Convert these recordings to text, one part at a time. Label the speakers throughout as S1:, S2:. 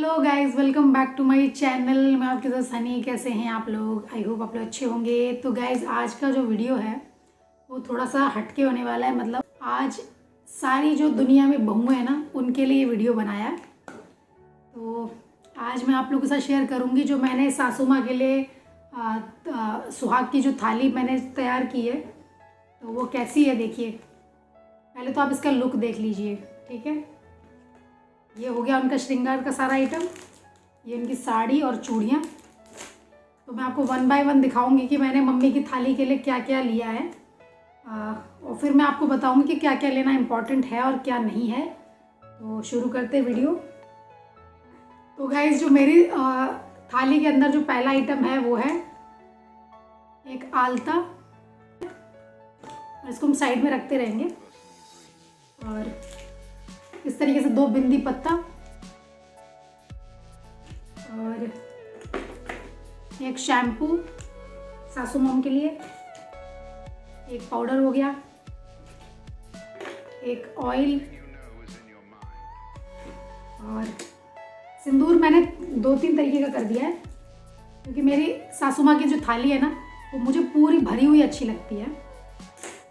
S1: Hello guys, welcome back to my channel. मैं आपके साथ सनी। कैसे हैं आप लोग? आई होप आप लोग अच्छे होंगे। तो गाइस, आज का जो वीडियो है वो थोड़ा सा हटके होने वाला है। मतलब आज सारी जो दुनिया में बहुएं हैं ना, उनके लिए ये वीडियो बनाया है। तो आज मैं आप लोगों के साथ शेयर करूंगी जो मैंने सासू माँ के लिए सुहाग की जो थाली मैंने तैयार की है, तो वो कैसी है देखिए। पहले तो आप इसका लुक देख लीजिए, ठीक है। ये हो गया उनका श्रृंगार का सारा आइटम। ये उनकी साड़ी और चूड़ियाँ। तो मैं आपको वन बाय वन दिखाऊंगी कि मैंने मम्मी की थाली के लिए क्या क्या लिया है, और फिर मैं आपको बताऊंगी कि क्या क्या लेना इम्पोर्टेंट है और क्या नहीं है। तो शुरू करते हैं वीडियो। तो गाइस, जो मेरी थाली के अंदर जो पहला आइटम है वो है एक आलता, और इसको हम साइड में रखते रहेंगे। और इस तरीके से 2 बिंदी पत्ता और एक शैम्पू सासू मॉम के लिए, एक पाउडर हो गया, एक ऑयल और सिंदूर मैंने 2-3 तरीके का कर दिया है, क्योंकि मेरी सासू माँ की जो थाली है ना वो मुझे पूरी भरी हुई अच्छी लगती है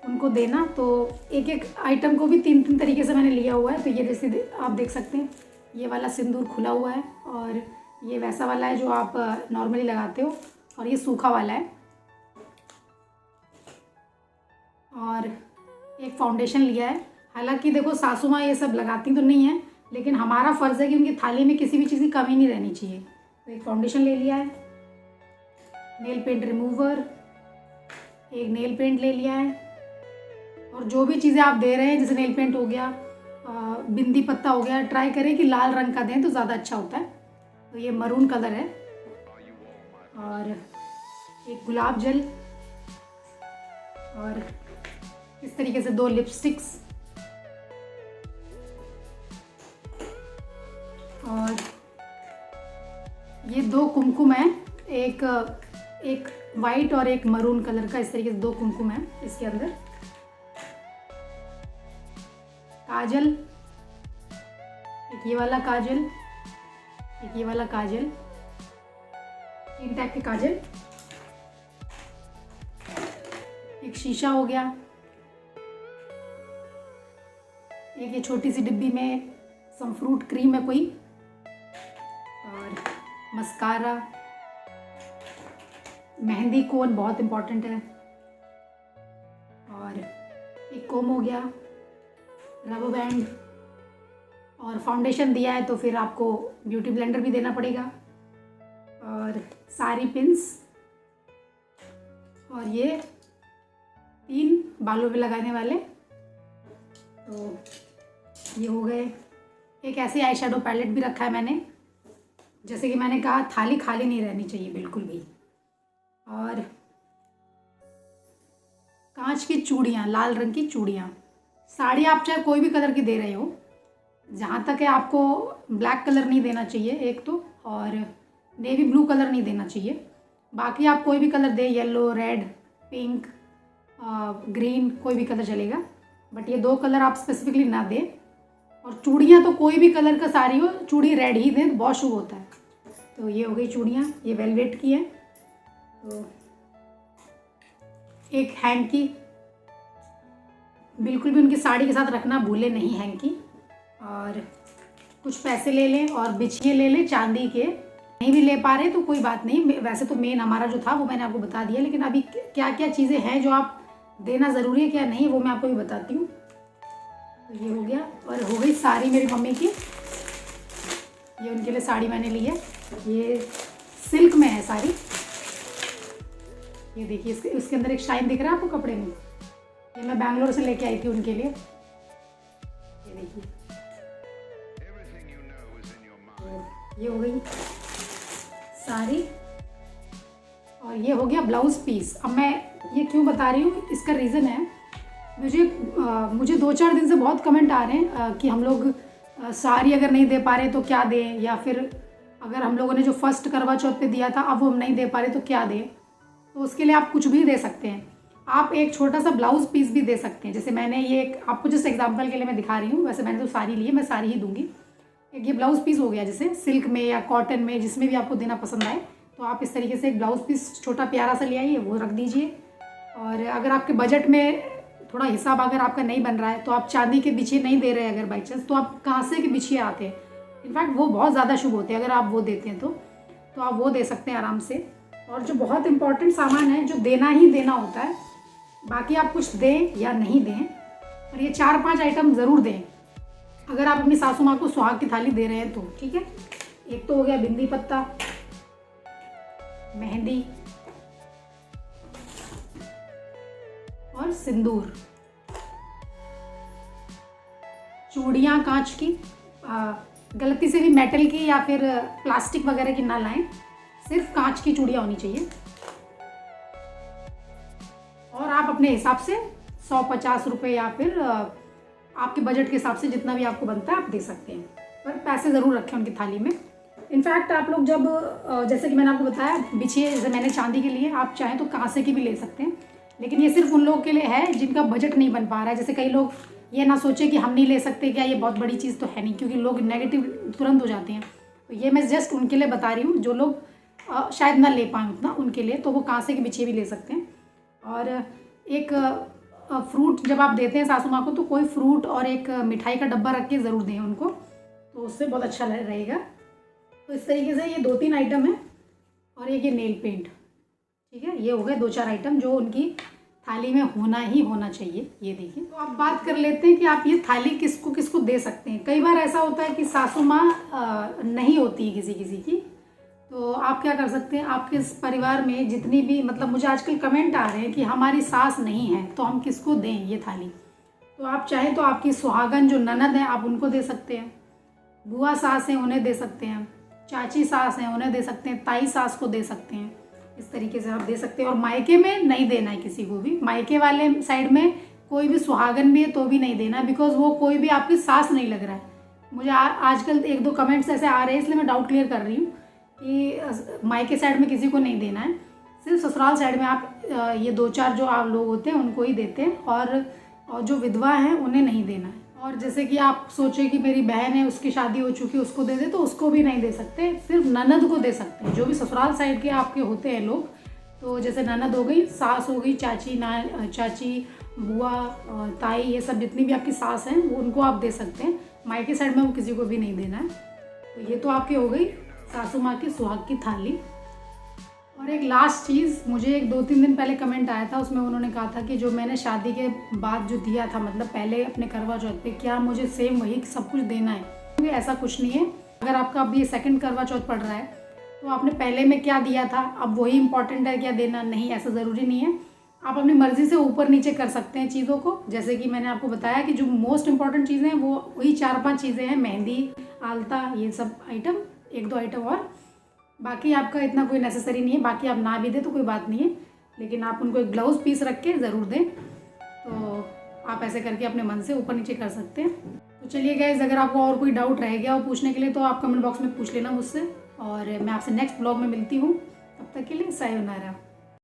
S1: उनको देना। तो एक एक आइटम को भी 3-3 तरीके से मैंने लिया हुआ है। तो ये जैसे आप देख सकते हैं, ये वाला सिंदूर खुला हुआ है, और ये वैसा वाला है जो आप नॉर्मली लगाते हो, और ये सूखा वाला है। और एक फाउंडेशन लिया है। हालांकि देखो, सासू माँ ये सब लगाती तो नहीं है, लेकिन हमारा फ़र्ज़ है कि उनकी थाली में किसी भी चीज़ की कमी नहीं रहनी चाहिए। तो एक फाउंडेशन ले लिया है, नेल पेंट रिमूवर, एक नेल पेंट ले लिया है। और जो भी चीज़ें आप दे रहे हैं, जैसे नेल पेंट हो गया, बिंदी पत्ता हो गया, ट्राई करें कि लाल रंग का दें तो ज़्यादा अच्छा होता है। तो ये मरून कलर है। और एक गुलाब जल, और इस तरीके से 2 लिपस्टिक्स, और ये 2 कुमकुम है, एक वाइट और एक मरून कलर का। इस तरीके से 2 कुमकुम है इसके अंदर। काजल, एक ये वाला काजल, एक ये वाला काजल, 3 टाइप के काजल। एक शीशा हो गया, एक ये छोटी सी डिब्बी में सम फ्रूट क्रीम है कोई, और मस्कारा, मेहंदी कोन बहुत इम्पोर्टेंट है, और एक कोम हो गया, रबर बैंड, और फाउंडेशन दिया है तो फिर आपको ब्यूटी ब्लेंडर भी देना पड़ेगा, और सारी पिंस, और ये 3 बालों पे लगाने वाले। तो ये हो गए। एक ऐसे आई शेडो पैलेट भी रखा है मैंने। जैसे कि मैंने कहा, थाली खाली नहीं रहनी चाहिए बिल्कुल भी। और कांच की चूड़ियाँ, लाल रंग की चूड़ियाँ। साड़ी आप चाहे कोई भी कलर की दे रहे हो, जहाँ तक है आपको ब्लैक कलर नहीं देना चाहिए एक तो, और नेवी ब्लू कलर नहीं देना चाहिए। बाकी आप कोई भी कलर दे, येलो, रेड, पिंक, ग्रीन, कोई भी कलर चलेगा, बट ये 2 कलर आप स्पेसिफिकली ना दें। और चूड़ियाँ तो कोई भी कलर का साड़ी हो, चूड़ी रेड ही दें तो बहुत शुभ होता है। तो ये हो गई चूड़ियाँ, ये वेलवेट की है। तो एक हैंकी, बिल्कुल भी उनकी साड़ी के साथ रखना भूले नहीं हैंकी। और कुछ पैसे ले लें और बिछिए ले लें चांदी के। नहीं भी ले पा रहे तो कोई बात नहीं। वैसे तो मेन हमारा जो था वो मैंने आपको बता दिया, लेकिन अभी क्या क्या चीज़ें हैं जो आप देना ज़रूरी है क्या नहीं, वो मैं आपको भी बताती हूँ। तो ये हो गया। और हो गई साड़ी मेरी मम्मी की। ये उनके लिए साड़ी मैंने ली है, ये सिल्क में है साड़ी। ये देखिए, इसके अंदर एक शाइन दिख रहा है आपको कपड़े में। ये मैं बैंगलोर से लेके आई थी उनके लिए। ये देखिए, तो ये हो गई साड़ी। और ये हो गया ब्लाउज़ पीस। अब मैं ये क्यों बता रही हूँ, इसका रीज़न है, मुझे 2-4 दिन से बहुत कमेंट आ रहे हैं कि हम लोग साड़ी अगर नहीं दे पा रहे तो क्या दें, या फिर अगर हम लोगों ने जो फर्स्ट करवा चौथ पे दिया था अब वो हम नहीं दे पा रहे तो क्या दें। तो उसके लिए आप कुछ भी दे सकते हैं। आप एक छोटा सा ब्लाउज़ पीस भी दे सकते हैं। जैसे मैंने ये आपको जिस एग्जांपल के लिए मैं दिखा रही हूँ, वैसे मैंने तो साड़ी ली है, मैं साड़ी ही दूंगी। एक ये ब्लाउज़ पीस हो गया, जैसे सिल्क में या कॉटन में जिसमें भी आपको देना पसंद आए, तो आप इस तरीके से एक ब्लाउज़ पीस छोटा प्यारा सा ले आइए, वो रख दीजिए। और अगर आपके बजट में थोड़ा हिसाब अगर आपका नहीं बन रहा है, तो आप चांदी के बिछिए नहीं दे रहे हैं अगर बाई चांस, तो आप कांसे के बिछिए आते हैं, इनफैक्ट वो बहुत ज़्यादा शुभ होते हैं। अगर आप वो देते हैं तो आप वो दे सकते हैं आराम से। और जो बहुत इंपॉर्टेंट सामान है, जो देना ही देना होता है, बाकी आप कुछ दें या नहीं दें, और ये 4-5 आइटम ज़रूर दें अगर आप अपनी सासू माँ को सुहाग की थाली दे रहे हैं तो, ठीक है। एक तो हो गया बिंदी पत्ता, मेहंदी और सिंदूर, चूड़ियाँ कांच की, गलती से भी मेटल की या फिर प्लास्टिक वगैरह की ना लाएं, सिर्फ कांच की चूड़ियाँ होनी चाहिए। और आप अपने हिसाब से 100-50 रुपये या फिर आपके बजट के हिसाब से जितना भी आपको बनता है आप दे सकते हैं, पर पैसे ज़रूर रखें उनकी थाली में। इनफैक्ट आप लोग जब जैसे कि मैंने आपको बताया बिछिए, जैसे मैंने चांदी के लिए, आप चाहें तो कांसे की भी ले सकते हैं, लेकिन ये सिर्फ उन लोगों के लिए है जिनका बजट नहीं बन पा रहा है। जैसे कई लोग ये ना सोचे कि हम नहीं ले सकते, क्या ये बहुत बड़ी चीज़ तो है नहीं, क्योंकि लोग नेगेटिव तुरंत हो जाते हैं। तो ये मैं जस्ट उनके लिए बता रही हूँ जो लोग शायद ना ले पाएँ उतना, उनके लिए तो वो कांसे के बिछिए भी ले सकते हैं। और एक फ्रूट जब आप देते हैं सासू माँ को, तो कोई फ्रूट और एक मिठाई का डब्बा रख के ज़रूर दें उनको, तो उससे बहुत अच्छा रहेगा। तो इस तरीके से ये 2-3 आइटम है, और एक ये नेल पेंट, ठीक है। ये हो गए 2-4 आइटम जो उनकी थाली में होना ही होना चाहिए। ये देखिए, तो आप बात कर लेते हैं कि आप ये थाली किसको किसको दे सकते हैं। कई बार ऐसा होता है कि सासू माँ नहीं होती किसी किसी की, तो आप क्या कर सकते हैं, आपके इस परिवार में जितनी भी, मतलब मुझे आजकल कमेंट आ रहे हैं कि हमारी सास नहीं है तो हम किसको दें ये थाली। तो आप चाहें तो आपकी सुहागन जो ननद है आप उनको दे सकते हैं, बुआ सास हैं उन्हें दे सकते हैं, चाची सास हैं उन्हें दे सकते हैं, ताई सास को दे सकते हैं। इस तरीके से आप दे सकते हैं। और मायके में नहीं देना है किसी को भी, मायके वाले साइड में कोई भी सुहागन भी है तो भी नहीं देना, बिकॉज वो कोई भी आपकी सास नहीं लग रहा है। मुझे आजकल 1-2 कमेंट्स ऐसे आ रहे हैं, इसलिए मैं डाउट क्लियर कर रही हूँ कि मायके साइड में किसी को नहीं देना है, सिर्फ ससुराल साइड में आप ये 2-4 जो आप लोग होते हैं उनको ही देते हैं, और जो विधवा हैं उन्हें नहीं देना है। और जैसे कि आप सोचे कि मेरी बहन है उसकी शादी हो चुकी है उसको दे दे, तो उसको भी नहीं दे सकते, सिर्फ ननद को दे सकते हैं। जो भी ससुराल साइड के आपके होते हैं लोग, तो जैसे ननद हो गई, सास हो गई, चाची, बुआ, ताई, ये सब जितनी भी आपकी सास हैं वो उनको आप दे सकते हैं। मायके साइड में वो किसी को भी नहीं देना है। तो ये तो आपकी हो गई सासू माँ की सुहाग की थाली। और एक लास्ट चीज़, मुझे एक 2-3 दिन पहले कमेंट आया था, उसमें उन्होंने कहा था कि जो मैंने शादी के बाद जो दिया था, मतलब पहले अपने करवा चौथ पे, क्या मुझे सेम वही सब कुछ देना है। क्योंकि ऐसा कुछ नहीं है। अगर आपका अब ये सेकंड करवा चौथ पड़ रहा है तो आपने पहले में क्या दिया था अब वही इंपॉर्टेंट है क्या देना, नहीं, ऐसा ज़रूरी नहीं है। आप अपनी मर्ज़ी से ऊपर नीचे कर सकते हैं चीज़ों को। जैसे कि मैंने आपको बताया कि जो मोस्ट इंपॉर्टेंट चीज़ें हैं वो वही 4-5 चीज़ें हैं, मेहंदी, आलता, ये सब आइटम, 1-2 आइटम, और बाकी आपका इतना कोई नेसेसरी नहीं है। बाकी आप ना भी दें तो कोई बात नहीं है, लेकिन आप उनको एक ब्लाउज़ पीस रख के ज़रूर दें। तो आप ऐसे करके अपने मन से ऊपर नीचे कर सकते हैं। तो चलिए गाइस, अगर आपको और कोई डाउट रह गया हो पूछने के लिए तो आप कमेंट बॉक्स में पूछ लेना मुझसे, और मैं आपसे नेक्स्ट ब्लॉग में मिलती हूँ। तब तक के लिए सायोनारा।